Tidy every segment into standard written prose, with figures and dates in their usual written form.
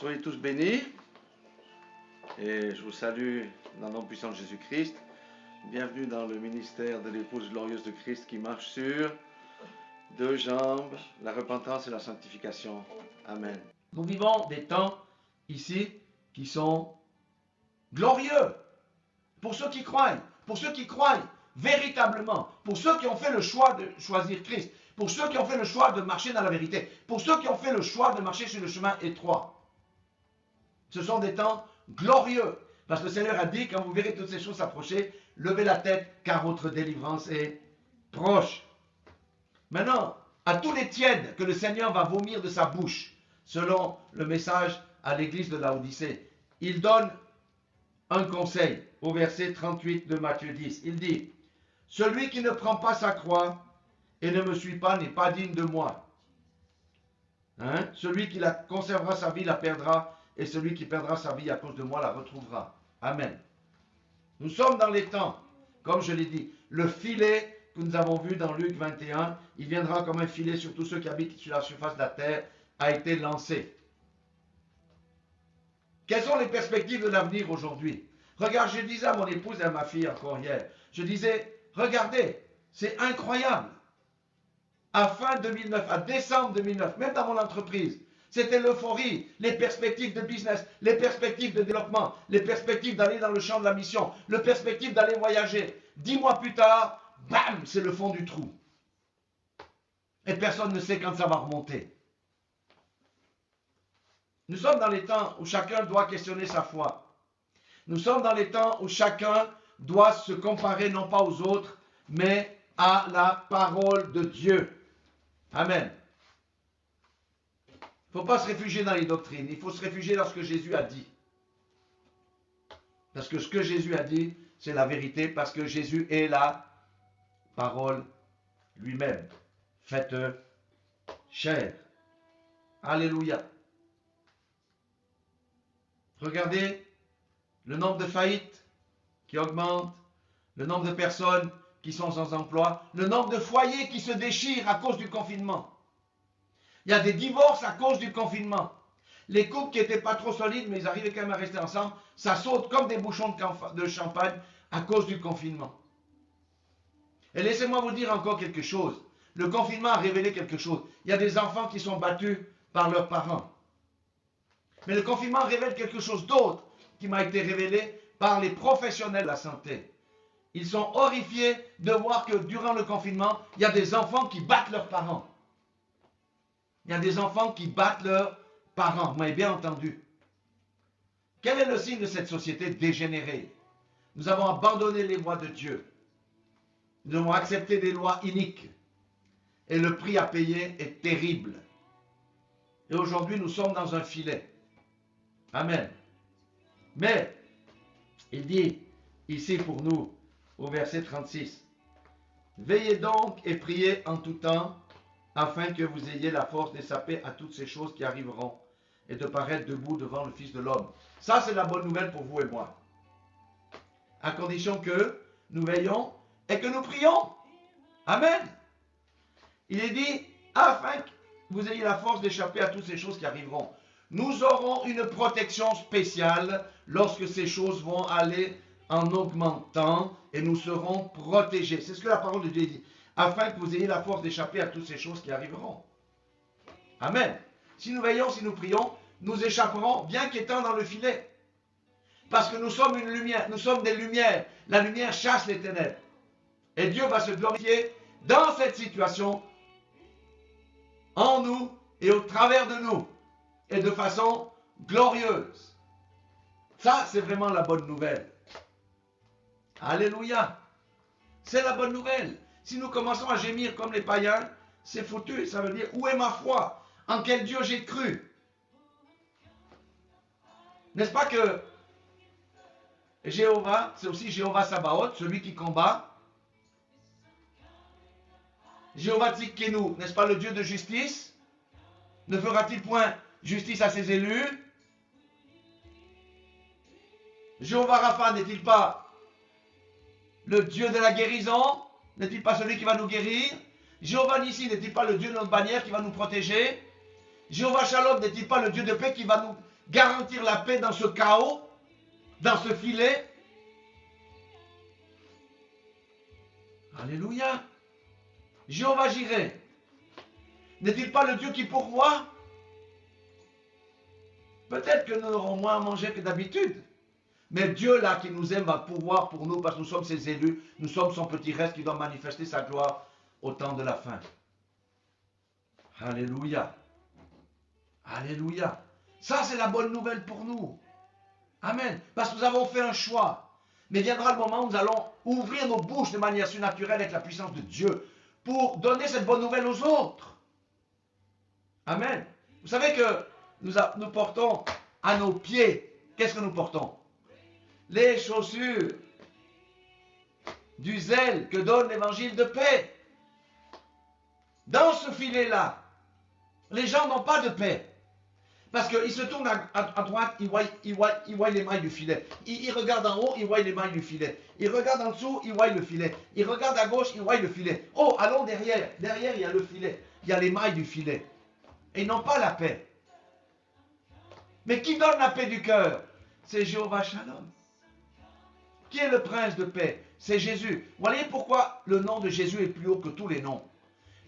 Soyez tous bénis et je vous salue dans le nom puissant de Jésus-Christ. Bienvenue dans le ministère de l'épouse glorieuse de Christ qui marche sur deux jambes, la repentance et la sanctification. Amen. Nous vivons des temps ici qui sont glorieux pour ceux qui croient véritablement, pour ceux qui ont fait le choix de choisir Christ, pour ceux qui ont fait le choix de marcher dans la vérité, pour ceux qui ont fait le choix de marcher sur le chemin étroit. Ce sont des temps glorieux, parce que le Seigneur a dit, quand vous verrez toutes ces choses s'approcher, levez la tête, car votre délivrance est proche. Maintenant, à tous les tièdes que le Seigneur va vomir de sa bouche, selon le message à l'église de Laodicée, il donne un conseil au verset 38 de Matthieu 10. Il dit, « Celui qui ne prend pas sa croix et ne me suit pas n'est pas digne de moi. Celui qui conservera sa vie la perdra, et celui qui perdra sa vie à cause de moi la retrouvera. » Amen. Nous sommes dans les temps, comme je l'ai dit, le filet que nous avons vu dans Luc 21, il viendra comme un filet sur tous ceux qui habitent sur la surface de la terre, a été lancé. Quelles sont les perspectives de l'avenir aujourd'hui? Regarde, je disais à mon épouse et à ma fille encore hier, je disais, regardez, c'est incroyable. À fin 2009, à décembre 2009, même dans mon entreprise, c'était l'euphorie, les perspectives de business, les perspectives de développement, les perspectives d'aller dans le champ de la mission, les perspectives d'aller voyager. 10 mois plus tard, bam, c'est le fond du trou. Et personne ne sait quand ça va remonter. Nous sommes dans les temps où chacun doit questionner sa foi. Nous sommes dans les temps où chacun doit se comparer non pas aux autres, mais à la parole de Dieu. Amen. Il ne faut pas se réfugier dans les doctrines, il faut se réfugier dans ce que Jésus a dit. Parce que ce que Jésus a dit, c'est la vérité, parce que Jésus est la parole lui-même. Faite chair. Alléluia. Regardez le nombre de faillites qui augmente, le nombre de personnes qui sont sans emploi, le nombre de foyers qui se déchirent à cause du confinement. Il y a des divorces à cause du confinement. Les couples qui n'étaient pas trop solides, mais ils arrivaient quand même à rester ensemble, ça saute comme des bouchons de champagne à cause du confinement. Et laissez-moi vous dire encore quelque chose. Le confinement a révélé quelque chose. Il y a des enfants qui sont battus par leurs parents. Mais le confinement révèle quelque chose d'autre qui m'a été révélé par les professionnels de la santé. Ils sont horrifiés de voir que durant le confinement, il y a des enfants qui battent leurs parents. Il y a des enfants qui battent leurs parents. Vous m'avez bien entendu. Quel est le signe de cette société dégénérée? Nous avons abandonné les lois de Dieu. Nous avons accepté des lois iniques. Et le prix à payer est terrible. Et aujourd'hui, nous sommes dans un filet. Amen. Mais, il dit ici pour nous, au verset 36, « Veillez donc et priez en tout temps, afin que vous ayez la force d'échapper à toutes ces choses qui arriveront, et de paraître debout devant le Fils de l'homme. » Ça, c'est la bonne nouvelle pour vous et moi. À condition que nous veillons et que nous prions. Amen. Il est dit, afin que vous ayez la force d'échapper à toutes ces choses qui arriveront. Nous aurons une protection spéciale lorsque ces choses vont aller en augmentant et nous serons protégés. C'est ce que la parole de Dieu dit. Afin que vous ayez la force d'échapper à toutes ces choses qui arriveront. Amen. Si nous veillons, si nous prions, nous échapperons bien qu'étant dans le filet. Parce que nous sommes une lumière, nous sommes des lumières. La lumière chasse les ténèbres. Et Dieu va se glorifier dans cette situation, en nous et au travers de nous. Et de façon glorieuse. Ça, c'est vraiment la bonne nouvelle. Alléluia. C'est la bonne nouvelle. Si nous commençons à gémir comme les païens, c'est foutu. Ça veut dire, où est ma foi? En quel Dieu j'ai cru? N'est-ce pas que Jéhovah, c'est aussi Jéhovah Sabaoth, celui qui combat. Jéhovah Tzidkenu, n'est-ce pas le Dieu de justice? Ne fera-t-il point justice à ses élus? Jéhovah Rapha n'est-il pas le Dieu de la guérison? N'est-il pas celui qui va nous guérir? Jéhovah Nissi n'est-il pas le Dieu de notre bannière qui va nous protéger? Jéhovah Shalom n'est-il pas le Dieu de paix qui va nous garantir la paix dans ce chaos, dans ce filet. Alléluia. Jéhovah Jireh, n'est-il pas le Dieu qui pourvoit? Peut-être que nous aurons moins à manger que d'habitude. Mais Dieu là qui nous aime va pourvoir pour nous parce que nous sommes ses élus. Nous sommes son petit reste qui doit manifester sa gloire au temps de la fin. Alléluia. Alléluia. Ça c'est la bonne nouvelle pour nous. Amen. Parce que nous avons fait un choix. Mais viendra le moment où nous allons ouvrir nos bouches de manière surnaturelle avec la puissance de Dieu pour donner cette bonne nouvelle aux autres. Amen. Vous savez que nous portons à nos pieds, qu'est-ce que nous portons? Les chaussures du zèle que donne l'évangile de paix. Dans ce filet-là, les gens n'ont pas de paix. Parce qu'ils se tournent à droite, ils voient les mailles du filet. Ils regardent en haut, ils voient les mailles du filet. Ils regardent en dessous, ils voient le filet. Ils regardent à gauche, ils voient le filet. Oh, allons derrière. Derrière, il y a le filet. Il y a les mailles du filet. Et ils n'ont pas la paix. Mais qui donne la paix du cœur? C'est Jéhovah Shalom. Qui est le prince de paix? C'est Jésus. Vous voyez pourquoi le nom de Jésus est plus haut que tous les noms?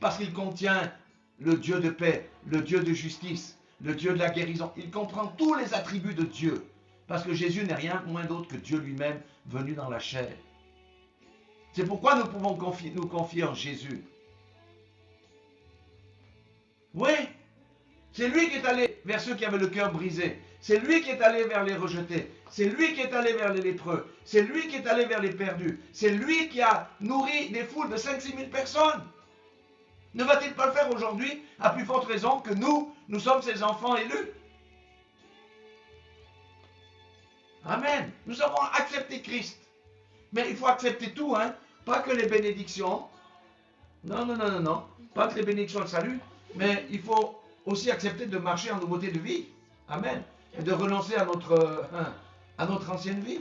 Parce qu'il contient le Dieu de paix, le Dieu de justice, le Dieu de la guérison. Il comprend tous les attributs de Dieu. Parce que Jésus n'est rien moins d'autre que Dieu lui-même venu dans la chair. C'est pourquoi nous pouvons nous confier en Jésus. Oui, c'est lui qui est allé vers ceux qui avaient le cœur brisé. C'est lui qui est allé vers les rejetés. C'est lui qui est allé vers les lépreux. C'est lui qui est allé vers les perdus. C'est lui qui a nourri des foules de 5-6 000 personnes. Ne va-t-il pas le faire aujourd'hui, à plus forte raison que nous sommes ses enfants élus? Amen. Nous avons accepté Christ. Mais il faut accepter tout, hein. Pas que les bénédictions. Non, non, non, non, non. Pas que les bénédictions le salut. Mais il faut aussi accepter de marcher en nouveauté de vie. Amen. Et de renoncer à notre ancienne vie.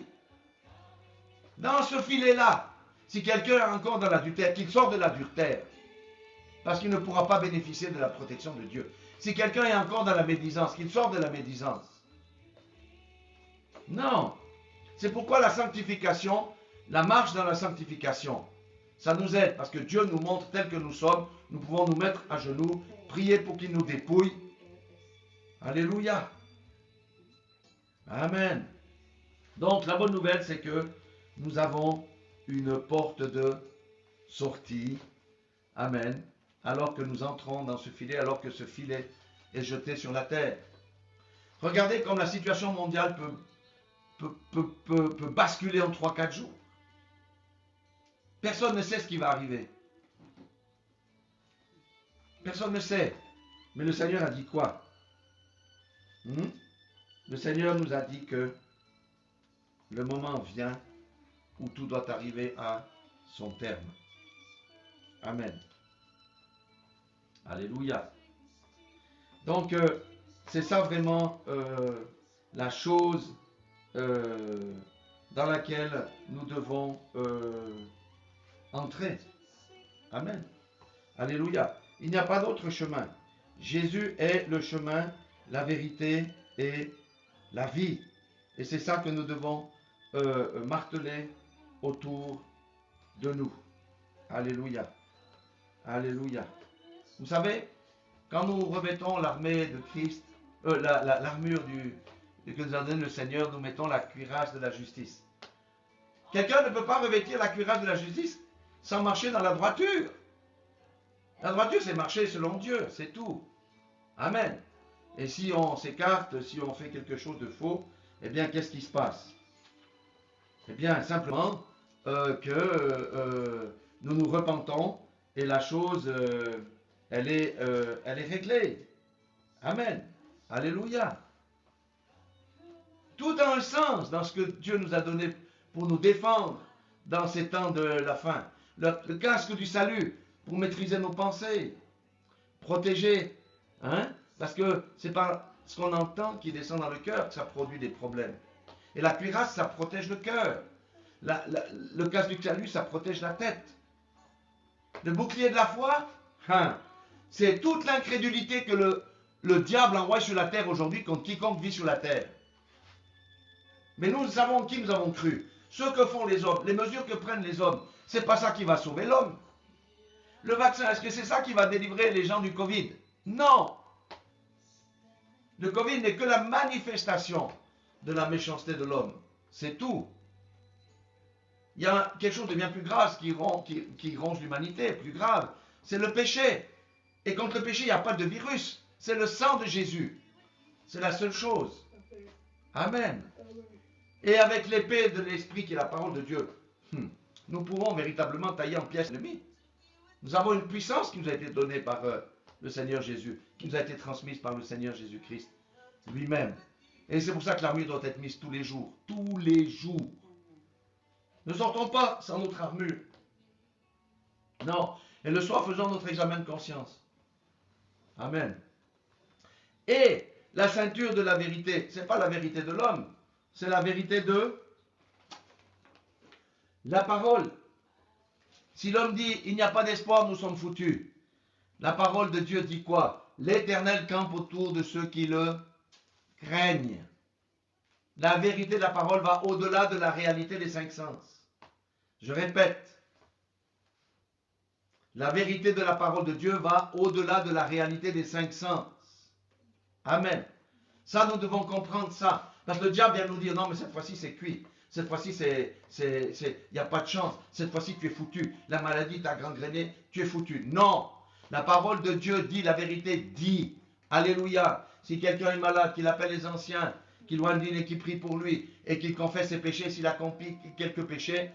Dans ce filet-là, si quelqu'un est encore dans l'adultère, qu'il sorte de l'adultère. Parce qu'il ne pourra pas bénéficier de la protection de Dieu. Si quelqu'un est encore dans la médisance, qu'il sorte de la médisance. Non. C'est pourquoi la sanctification, la marche dans la sanctification, ça nous aide. Parce que Dieu nous montre tel que nous sommes. Nous pouvons nous mettre à genoux, prier pour qu'il nous dépouille. Alléluia. Amen. Donc la bonne nouvelle, c'est que nous avons une porte de sortie. Amen. Alors que nous entrons dans ce filet, alors que ce filet est jeté sur la terre. Regardez comme la situation mondiale peut basculer en 3-4 jours. Personne ne sait ce qui va arriver. Personne ne sait. Mais le Seigneur a dit quoi? Le Seigneur nous a dit que le moment vient où tout doit arriver à son terme. Amen. Alléluia. Donc, c'est ça vraiment la chose dans laquelle nous devons entrer. Amen. Alléluia. Il n'y a pas d'autre chemin. Jésus est le chemin, la vérité et la vie. Et c'est ça que nous devons marteler autour de nous. Alléluia. Alléluia. Vous savez, quand nous revêtons l'armée de Christ, l'armure que nous a donné le Seigneur, nous mettons la cuirasse de la justice. Quelqu'un ne peut pas revêtir la cuirasse de la justice sans marcher dans la droiture. La droiture, c'est marcher selon Dieu, c'est tout. Amen. Et si on s'écarte, si on fait quelque chose de faux, eh bien, qu'est-ce qui se passe? Eh bien, simplement que nous nous repentons et la chose, elle est réglée. Amen. Alléluia. Tout a un sens dans ce que Dieu nous a donné pour nous défendre dans ces temps de la fin. Le casque du salut pour maîtriser nos pensées, protéger, hein? Parce que c'est pas ce qu'on entend qui descend dans le cœur que ça produit des problèmes. Et la cuirasse, ça protège le cœur. Le casque du salut, ça protège la tête. Le bouclier de la foi, hein, c'est toute l'incrédulité que le diable envoie sur la terre aujourd'hui contre quiconque vit sur la terre. Mais nous savons en qui nous avons cru. Ce que font les hommes, les mesures que prennent les hommes, c'est pas ça qui va sauver l'homme. Le vaccin, est-ce que c'est ça qui va délivrer les gens du Covid? Non. Le Covid n'est que la manifestation de la méchanceté de l'homme. C'est tout. Il y a quelque chose de bien plus grave qui ronge l'humanité, plus grave. C'est le péché. Et contre le péché, il n'y a pas de virus. C'est le sang de Jésus. C'est la seule chose. Amen. Et avec l'épée de l'Esprit qui est la parole de Dieu, nous pouvons véritablement tailler en pièces l'ennemi. Nous avons une puissance qui nous a été donnée par le Seigneur Jésus, qui nous a été transmise par le Seigneur Jésus-Christ lui-même. Et c'est pour ça que l'armure doit être mise tous les jours. Tous les jours. Ne sortons pas sans notre armure. Non. Et le soir, faisons notre examen de conscience. Amen. Et la ceinture de la vérité, ce n'est pas la vérité de l'homme, c'est la vérité de la parole. Si l'homme dit, il n'y a pas d'espoir, nous sommes foutus. La parole de Dieu dit quoi? L'Éternel campe autour de ceux qui le craignent. La vérité de la parole va au-delà de la réalité des cinq sens. Je répète, la vérité de la parole de Dieu va au-delà de la réalité des cinq sens. Amen. Ça, nous devons comprendre ça. Parce que le diable vient nous dire, non, mais cette fois-ci, c'est cuit. Cette fois-ci, il n'y a pas de chance. Cette fois-ci, tu es foutu. La maladie t'a gangréné, tu es foutu. Non. La parole de Dieu dit, la vérité dit. Alléluia. Si quelqu'un est malade, qu'il appelle les anciens, qu'il loigne d'une et qu'il prie pour lui, et qu'il confesse ses péchés, s'il a accompli quelques péchés,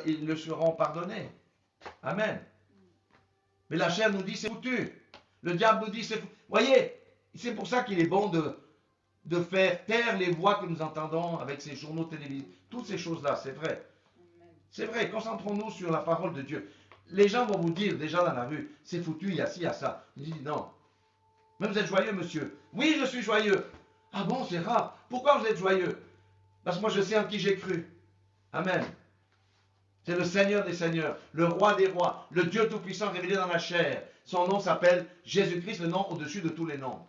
ils le seront pardonnés. Amen. Mais la chair nous dit, c'est foutu. Le diable nous dit, c'est foutu. Voyez, c'est pour ça qu'il est bon de faire taire les voix que nous entendons avec ces journaux télévisés. Toutes ces choses-là, c'est vrai. C'est vrai, concentrons-nous sur la parole de Dieu. Les gens vont vous dire, déjà dans la rue, c'est foutu, il y a ci, il y a ça. Je dis non. Mais vous êtes joyeux, monsieur? Oui, je suis joyeux. Ah bon, c'est rare. Pourquoi vous êtes joyeux? Parce que moi, je sais en qui j'ai cru. Amen. C'est le Seigneur des Seigneurs, le Roi des Rois, le Dieu Tout-Puissant révélé dans la chair. Son nom s'appelle Jésus-Christ, le nom au-dessus de tous les noms.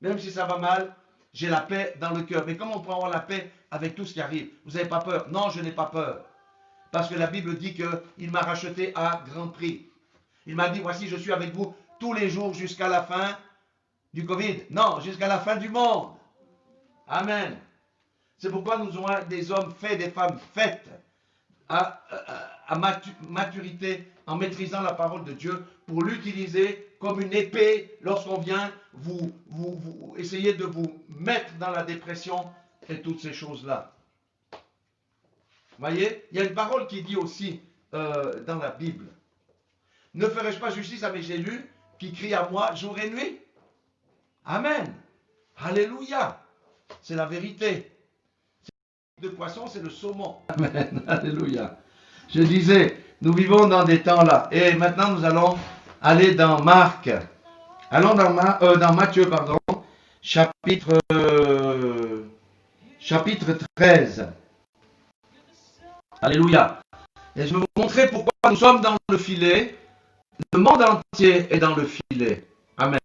Même si ça va mal, j'ai la paix dans le cœur. Mais comment on peut avoir la paix avec tout ce qui arrive? Vous n'avez pas peur? Non, je n'ai pas peur. Parce que la Bible dit qu'il m'a racheté à grand prix. Il m'a dit, voici, je suis avec vous tous les jours jusqu'à la fin du Covid. Non, jusqu'à la fin du monde. Amen. C'est pourquoi nous avons des hommes faits, des femmes faites à maturité en maîtrisant la parole de Dieu pour l'utiliser comme une épée lorsqu'on vient vous essayer de vous mettre dans la dépression et toutes ces choses-là. Voyez, il y a une parole qui dit aussi dans la Bible, ne ferai-je pas justice à mes élus qui crient à moi jour et nuit? Amen. Alléluia. C'est la vérité. De poisson, c'est le saumon. Amen. Alléluia. Je disais, nous vivons dans des temps là. Et maintenant, nous allons aller dans Marc. Allons dans Matthieu, pardon, chapitre 13. Alléluia. Et je vais vous montrer pourquoi nous sommes dans le filet. Le monde entier est dans le filet. Amen.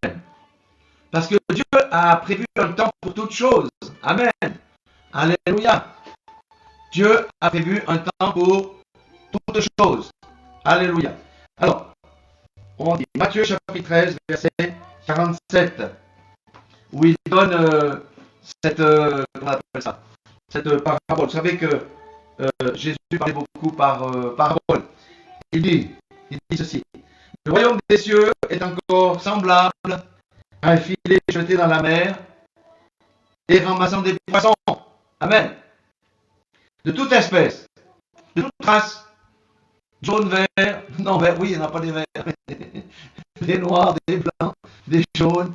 Parce que Dieu a prévu un temps pour toutes choses. Amen. Alléluia. Dieu a prévu un temps pour toutes choses. Alléluia. Alors, on dit Matthieu chapitre 13, verset 47, où il donne cette parabole. Vous savez que Jésus parlait beaucoup par parabole. Il dit ceci. Le royaume des cieux est encore semblable à un filet jeté dans la mer et ramassant des poissons. Amen. De toute espèce, de toute race, jaune, vert, non vert, oui, il n'y en a pas des verts, des noirs, des blancs, des jaunes,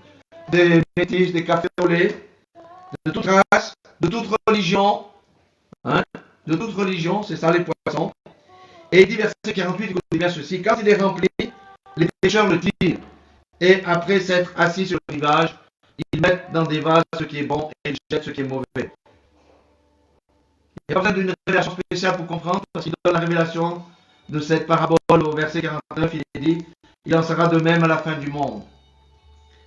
des métis, des cafés au lait, de toute race, de toute religion, hein, de toute religion, c'est ça les poissons. Et il dit verset 48, écoutez bien ceci, quand il est rempli, les pêcheurs le tirent, et après s'être assis sur le rivage, ils mettent dans des vases ce qui est bon et ils jettent ce qui est mauvais. Il n'y a pas besoin d'une révélation spéciale pour comprendre, parce qu'il donne la révélation de cette parabole au verset 49, il dit, il en sera de même à la fin du monde.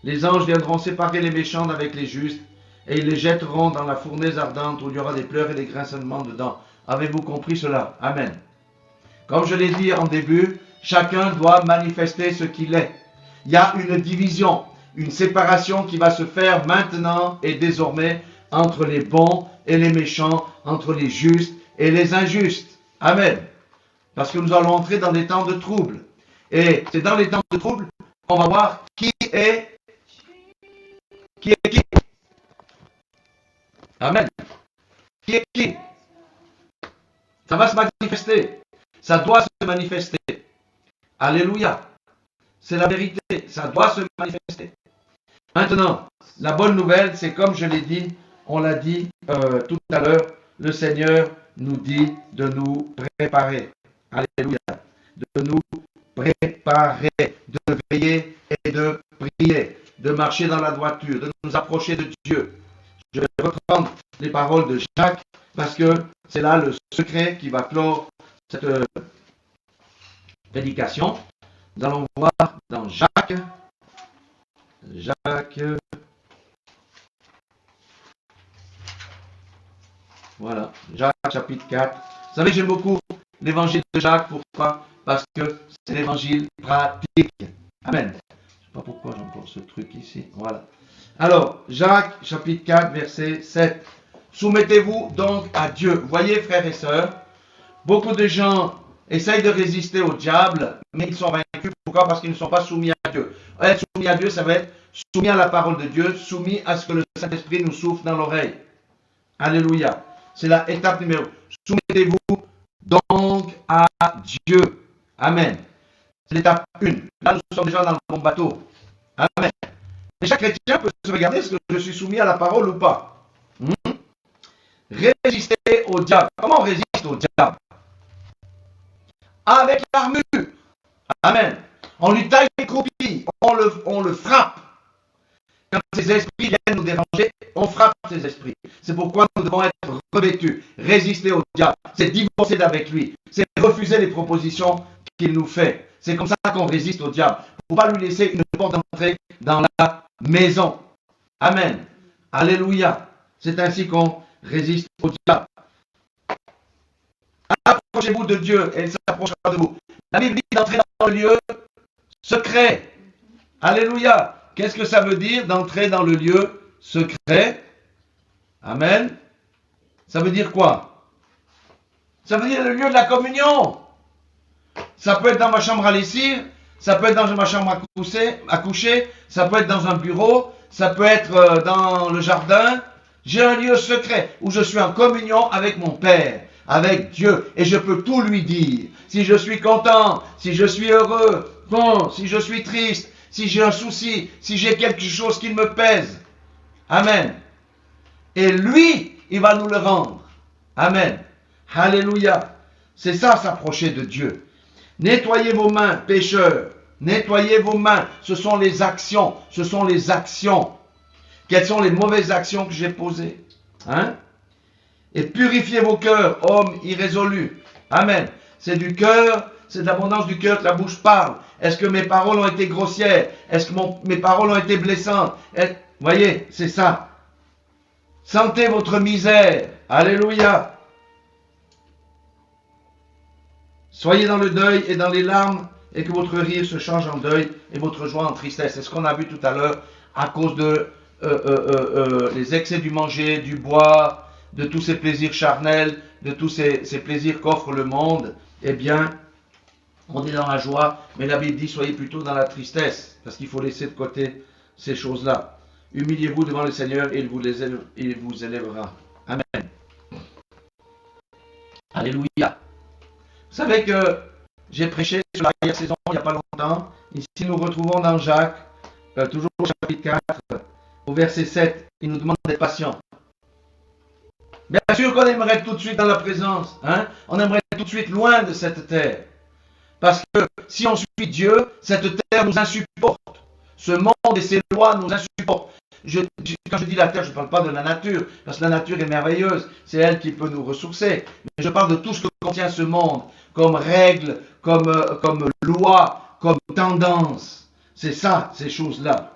Les anges viendront séparer les méchants d'avec les justes, et ils les jetteront dans la fournaise ardente où il y aura des pleurs et des grincements dedans. Avez-vous compris cela? Amen. Comme je l'ai dit en début, chacun doit manifester ce qu'il est. Il y a une division, une séparation qui va se faire maintenant et désormais entre les bons et les méchants, entre les justes et les injustes. Amen. Parce que nous allons entrer dans des temps de trouble. Et c'est dans les temps de trouble qu'on va voir qui est qui. Amen. Qui est qui? Ça va se manifester. Ça doit se manifester. Alléluia. C'est la vérité. Ça doit se manifester. Maintenant, la bonne nouvelle, c'est comme je l'ai dit, on l'a dit tout à l'heure, le Seigneur nous dit de nous préparer. Alléluia. De nous préparer, de veiller et de prier, de marcher dans la droiture, de nous approcher de Dieu. Je vais reprendre les paroles de Jacques parce que c'est là le secret qui va clore cette prédication. Nous allons voir dans Jacques, voilà, Jacques chapitre 4. Vous savez, j'aime beaucoup l'évangile de Jacques. Pourquoi? Parce que c'est l'évangile pratique. Amen. Je ne sais pas pourquoi j'ai encore ce truc ici. Voilà. Alors, Jacques chapitre 4, verset 7. Soumettez-vous donc à Dieu. Vous voyez, frères et sœurs, beaucoup de gens essayent de résister au diable, mais ils sont vaincus. Pourquoi? Parce qu'ils ne sont pas soumis à Dieu. Être soumis à Dieu, ça va être soumis à la parole de Dieu, soumis à ce que le Saint-Esprit nous souffle dans l'oreille. Alléluia. C'est la étape numéro. Soumettez-vous donc à Dieu. Amen. C'est l'étape 1. Là, nous sommes déjà dans le bon bateau. Amen. Et chaque chrétien peut se regarder, est-ce que je suis soumis à la parole ou pas? Résister au diable. Comment on résiste au diable? Avec l'armure. Amen. On lui taille les croupilles. On le frappe. Quand ces esprits viennent nous déranger, on frappe ces esprits. C'est pourquoi nous devons être revêtus. Résister au diable. C'est divorcer d'avec lui. C'est refuser les propositions qu'il nous fait. C'est comme ça qu'on résiste au diable. Pour ne pas lui laisser une porte d'entrée dans la maison. Amen. Alléluia. C'est ainsi qu'on résiste au diable. Approchez-vous de Dieu et il s'approchera de vous. La Bible dit d'entrer dans le lieu secret. Alléluia. Qu'est-ce que ça veut dire d'entrer dans le lieu secret? Amen. Ça veut dire quoi? Ça veut dire le lieu de la communion. Ça peut être dans ma chambre à lessive, ça peut être dans ma chambre à coucher, ça peut être dans un bureau, ça peut être dans le jardin. J'ai un lieu secret où je suis en communion avec mon Père, avec Dieu, et je peux tout lui dire. Si je suis content, si je suis heureux, bon, si je suis triste, si j'ai un souci, si j'ai quelque chose qui me pèse. Amen. Et lui, il va nous le rendre. Amen. Alléluia. C'est ça, s'approcher de Dieu. Nettoyez vos mains, pécheurs. Nettoyez vos mains. Ce sont les actions. Ce sont les actions. Quelles sont les mauvaises actions que j'ai posées? Et purifiez vos cœurs, hommes irrésolus. Amen. C'est du cœur, c'est de l'abondance du cœur que la bouche parle. Est-ce que mes paroles ont été grossières? Est-ce que mes paroles ont été blessantes? Voyez, c'est ça. Sentez votre misère. Alléluia. Soyez dans le deuil et dans les larmes, et que votre rire se change en deuil et votre joie en tristesse. C'est ce qu'on a vu tout à l'heure à cause de les excès du manger, du boire, de tous ces plaisirs charnels, de tous ces plaisirs qu'offre le monde. Eh bien, on est dans la joie, mais la Bible dit soyez plutôt dans la tristesse, parce qu'il faut laisser de côté ces choses-là. Humiliez-vous devant le Seigneur et il vous élèvera. Amen. Alléluia. Vous savez que j'ai prêché sur la dernière saison il n'y a pas longtemps. Ici nous retrouvons dans Jacques, toujours au chapitre 4, au verset 7. Il nous demande d'être patient. Bien sûr qu'on aimerait tout de suite dans la présence. On aimerait tout de suite loin de cette terre. Parce que si on suit Dieu, cette terre nous insupporte. Ce monde et ses lois nous insupportent. Quand je dis la terre, je ne parle pas de la nature, parce que la nature est merveilleuse, c'est elle qui peut nous ressourcer. Mais je parle de tout ce que contient ce monde, comme règles, comme loi, comme tendance. C'est ça, ces choses-là.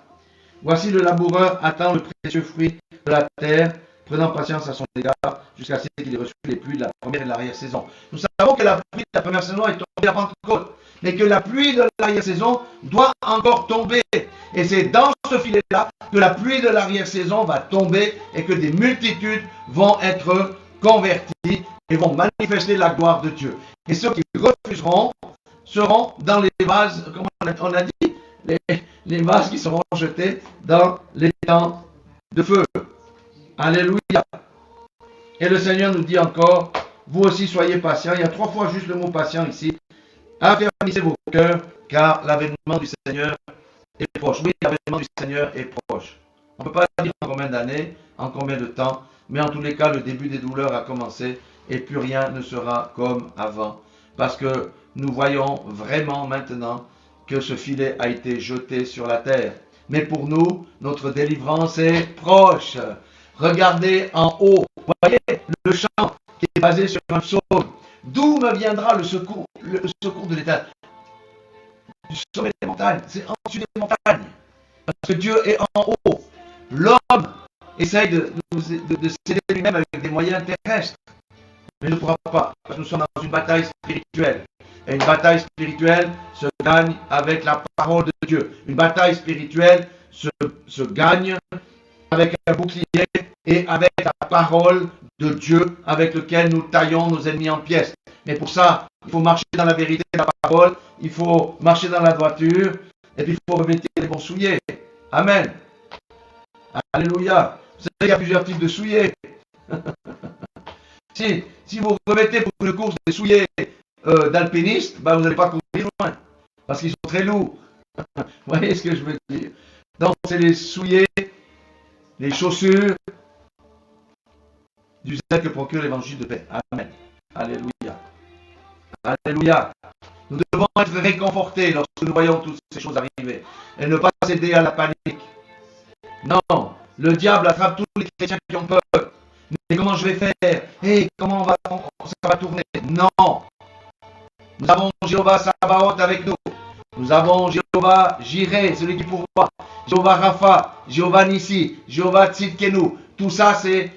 Voici le laboureur attend le précieux fruit de la terre, prenant patience à son égard, jusqu'à ce qu'il ait reçu les pluies de la première et de l'arrière-saison. Nous savons que la pluie de la première saison est tombée à Pentecôte, mais que la pluie de l'arrière-saison doit encore tomber. Et c'est dans ce filet-là que la pluie de l'arrière-saison va tomber et que des multitudes vont être convertis et vont manifester la gloire de Dieu. Et ceux qui refuseront seront dans les vases, comme on a dit, les vases qui seront jetés dans les temps de feu. Alléluia. Et le Seigneur nous dit encore, vous aussi soyez patients. Il y a 3 fois juste le mot patient ici. Affermissez vos cœurs, car l'avènement du Seigneur est proche. Oui, l'avènement du Seigneur est proche. On ne peut pas dire en combien d'années, en combien de temps, mais en tous les cas, le début des douleurs a commencé et plus rien ne sera comme avant. Parce que nous voyons vraiment maintenant que ce filet a été jeté sur la terre. Mais pour nous, notre délivrance est proche. Regardez en haut. Voyez le chant qui est basé sur un psaume. D'où me viendra le secours de l'État? Du sommet des montagnes. C'est en dessus des montagnes. Parce que Dieu est en haut. L'homme essaye de s'aider lui-même avec des moyens terrestres. Mais il ne pourra pas. Parce que nous sommes dans une bataille spirituelle. Et une bataille spirituelle se gagne avec la parole de Dieu. Une bataille spirituelle se gagne avec un bouclier et avec la parole de Dieu avec lequel nous taillons nos ennemis en pièces. Mais pour ça, il faut marcher dans la vérité de la parole, il faut marcher dans la droiture, et puis il faut revêtir les bons souliers. Amen. Alléluia. Vous savez, il y a plusieurs types de souliers. Si vous revêtez pour une course des souliers d'alpinistes, ben vous n'allez pas courir loin, parce qu'ils sont très lourds. Vous voyez ce que je veux dire? Donc c'est les souliers, les chaussures du zèle que procure l'évangile de paix. Amen. Alléluia. Alléluia. Nous devons être réconfortés lorsque nous voyons toutes ces choses arriver et ne pas céder à la panique. Non, le diable attrape tous les chrétiens qui ont peur. Mais comment je vais faire? Comment ça va tourner? Non. Nous avons Jéhovah Sabaoth avec nous. Nous avons Jéhovah Jireh, celui qui pourvoit. Jéhovah Rapha, Jéhovah Nissi, Jéhovah Tzidkenu. Tout ça, c'est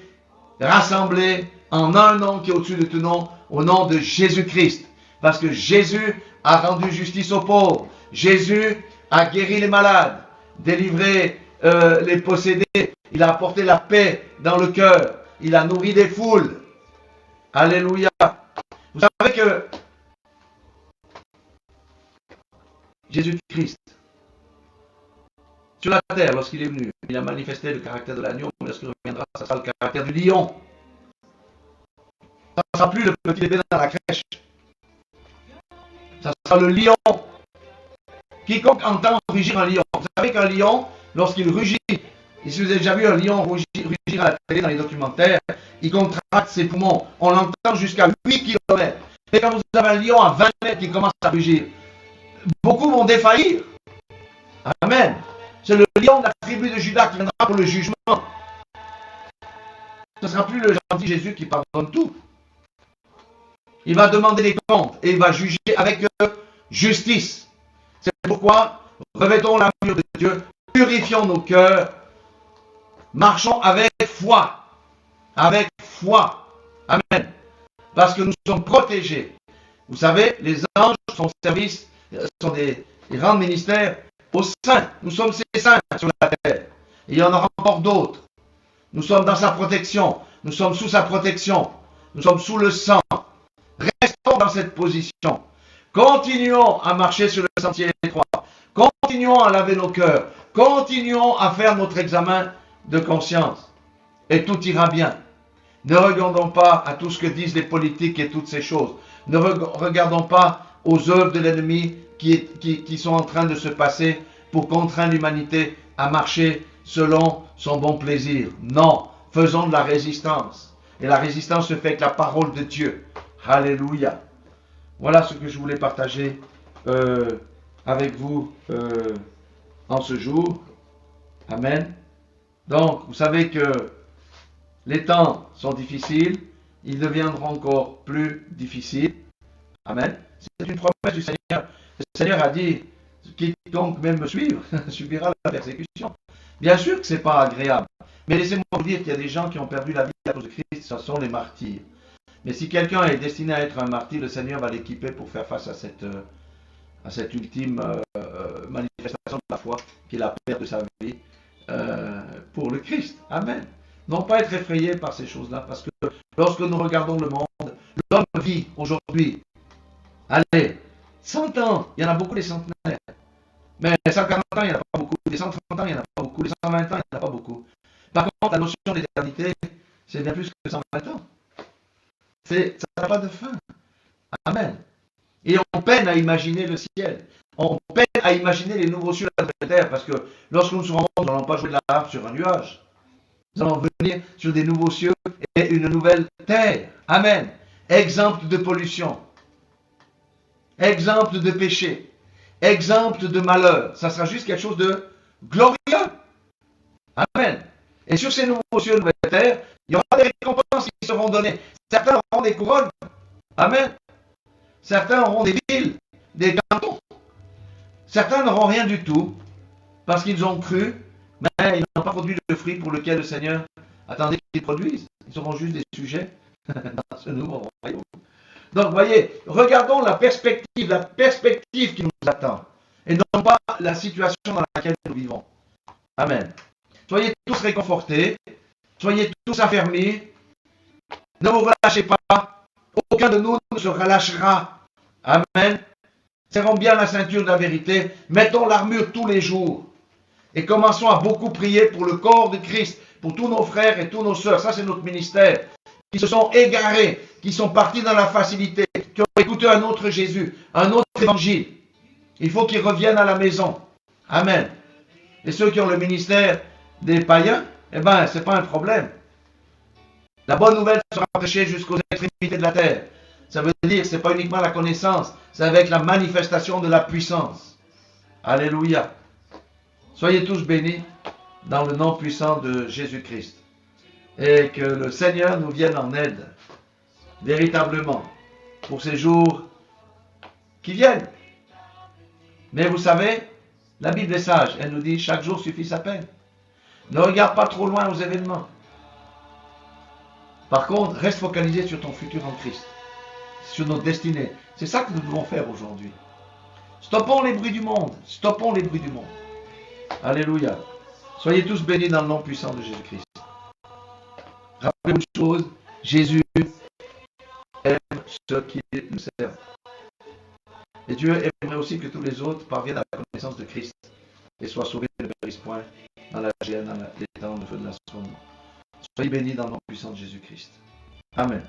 rassemblé en un nom qui est au-dessus de tout nom, au nom de Jésus-Christ. Parce que Jésus a rendu justice aux pauvres. Jésus a guéri les malades, délivré les possédés. Il a apporté la paix dans le cœur. Il a nourri des foules. Alléluia. Vous savez que Jésus-Christ, sur la terre, lorsqu'il est venu, il a manifesté le caractère de l'agneau, mais lorsqu'il reviendra, ça sera le caractère du lion. Ça ne sera plus le petit bébé dans la crèche. Ça sera le lion. Quiconque entend rugir un lion. Vous savez qu'un lion, lorsqu'il rugit, et si vous avez déjà vu un lion rugir à la télé dans les documentaires, il contracte ses poumons. On l'entend jusqu'à 8 km. Et quand vous avez un lion à 20 mètres qui commence à rugir, beaucoup vont défaillir. Amen. C'est le lion de la tribu de Judas qui viendra pour le jugement. Ce ne sera plus le gentil Jésus qui pardonne tout. Il va demander des comptes et il va juger avec justice. C'est pourquoi revêtons l'armure de Dieu, purifions nos cœurs, marchons avec foi. Avec foi. Amen. Parce que nous sommes protégés. Vous savez, les anges sont des grands ministères aux saints. Nous sommes ces saints sur la terre. Et il y en aura encore d'autres. Nous sommes dans sa protection. Nous sommes sous sa protection. Nous sommes sous le sang. Restons dans cette position. Continuons à marcher sur le sentier étroit. Continuons à laver nos cœurs. Continuons à faire notre examen de conscience. Et tout ira bien. Ne regardons pas à tout ce que disent les politiques et toutes ces choses. Ne regardons pas aux œuvres de l'ennemi qui sont en train de se passer pour contraindre l'humanité à marcher selon son bon plaisir. Non, faisons de la résistance. Et la résistance se fait avec la parole de Dieu. Alléluia. Voilà ce que je voulais partager avec vous en ce jour. Amen. Donc, vous savez que les temps sont difficiles, ils deviendront encore plus difficiles. Amen. C'est une promesse du Seigneur. Le Seigneur a dit, quiconque même me suivre subira la persécution. Bien sûr que ce n'est pas agréable. Mais laissez-moi vous dire qu'il y a des gens qui ont perdu la vie à cause de Christ, ce sont les martyrs. Mais si quelqu'un est destiné à être un martyr, le Seigneur va l'équiper pour faire face à cette ultime manifestation de la foi, qui est la perte de sa vie pour le Christ. Amen. Non pas être effrayé par ces choses-là, parce que lorsque nous regardons le monde, l'homme vit aujourd'hui, allez, 100 ans, il y en a beaucoup des centenaires. Mais 140 ans, il n'y en a pas beaucoup. Les 130 ans, il n'y en a pas beaucoup. Les 120 ans, il n'y en a pas beaucoup. Par contre, la notion d'éternité, c'est bien plus que 120 ans. Ça n'a pas de fin. Amen. Et on peine à imaginer le ciel. On peine à imaginer les nouveaux cieux et la nouvelle terre, parce que lorsque nous serons morts, nous n'allons pas jouer de la harpe sur un nuage. Nous allons venir sur des nouveaux cieux et une nouvelle terre. Amen. Exemple de pollution. Exemple de péché. Exemple de malheur. Ça sera juste quelque chose de glorieux. Amen. Et sur ces nouveaux cieux et nouvelles terres, il y aura des récompenses qui seront données. Certains auront des couronnes. Amen. Certains auront des villes, des cantons. Certains n'auront rien du tout, parce qu'ils ont cru, mais ils n'ont pas produit de fruits pour lequel le Seigneur attendait qu'ils produisent. Ils seront juste des sujets dans ce nouveau royaume. Donc, voyez, regardons la perspective qui nous attend, et non pas la situation dans laquelle nous vivons. Amen. Soyez tous réconfortés, soyez tous affermis, ne vous relâchez pas, aucun de nous ne se relâchera. Amen. Serrons bien la ceinture de la vérité, mettons l'armure tous les jours, et commençons à beaucoup prier pour le corps de Christ, pour tous nos frères et tous nos sœurs, ça c'est notre ministère, qui se sont égarés, qui sont partis dans la facilité, qui ont écouté un autre Jésus, un autre évangile. Il faut qu'ils reviennent à la maison. Amen. Et ceux qui ont le ministère des païens, eh bien, ce n'est pas un problème. La bonne nouvelle sera prêchée jusqu'aux extrémités de la terre. Ça veut dire que ce n'est pas uniquement la connaissance, c'est avec la manifestation de la puissance. Alléluia. Soyez tous bénis dans le nom puissant de Jésus-Christ. Et que le Seigneur nous vienne en aide, véritablement, pour ces jours qui viennent. Mais vous savez, la Bible est sage, elle nous dit chaque jour suffit sa peine. Ne regarde pas trop loin aux événements. Par contre, reste focalisé sur ton futur en Christ, sur notre destinée. C'est ça que nous devons faire aujourd'hui. Stoppons les bruits du monde. Stoppons les bruits du monde. Alléluia. Soyez tous bénis dans le nom puissant de Jésus-Christ. Rappelez-vous une chose, Jésus aime ceux qui le servent. Et Dieu aimerait aussi que tous les autres parviennent à la connaissance de Christ et soient sauvés de périssent point dans la géhenne, dans les temps de feu de l'assommement. Soyez bénis dans le nom puissant de Jésus-Christ. Amen.